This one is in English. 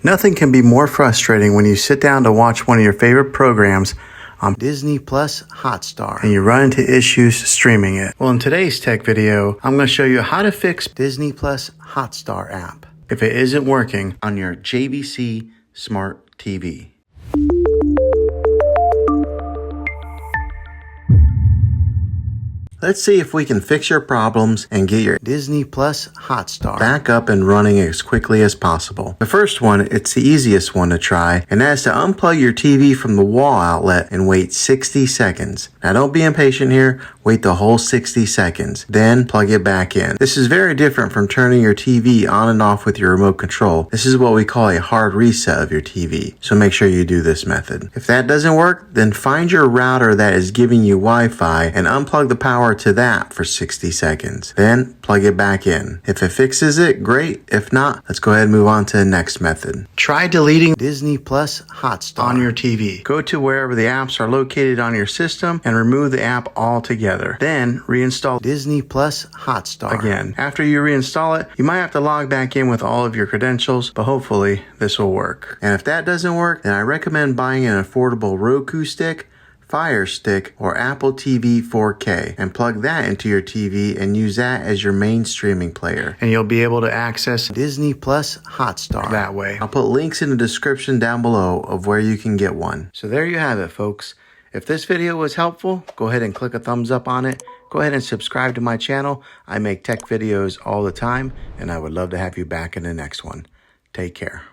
Nothing can be more frustrating when you sit down to watch one of your favorite programs on Disney Plus Hotstar and you run into issues streaming it. Well, in today's tech video, I'm going to show you how to fix Disney Plus Hotstar app if it isn't working on your JVC smart TV. Let's see if we can fix your problems and get your Disney Plus Hotstar back up and running as quickly as possible. The first one, it's the easiest one to try, and that is to unplug your TV from the wall outlet and wait 60 seconds. Now don't be impatient here, wait the whole 60 seconds, then plug it back in. This is very different from turning your TV on and off with your remote control. This is what we call a hard reset of your TV, so make sure you do this method. If that doesn't work, then find your router that is giving you Wi-Fi and unplug the power to that for 60 seconds. Then plug it back in. If it fixes it, great. If not, let's go ahead and move on to the next method. Try deleting Disney Plus Hotstar on your TV. Go to wherever the apps are located on your system and remove the app altogether. Then reinstall Disney Plus Hotstar again. After you reinstall it, you might have to log back in with all of your credentials, but hopefully this will work. And if that doesn't work, then I recommend buying an affordable Roku stick, Fire Stick, or Apple TV 4K and plug that into your TV and use that as your main streaming player. And you'll be able to access Disney Plus Hotstar that way. I'll put links in the description down below of where you can get one. So there you have it, folks. If this video was helpful, go ahead and click a thumbs up on it. Go ahead and subscribe to my channel. I make tech videos all the time, and I would love to have you back in the next one. Take care.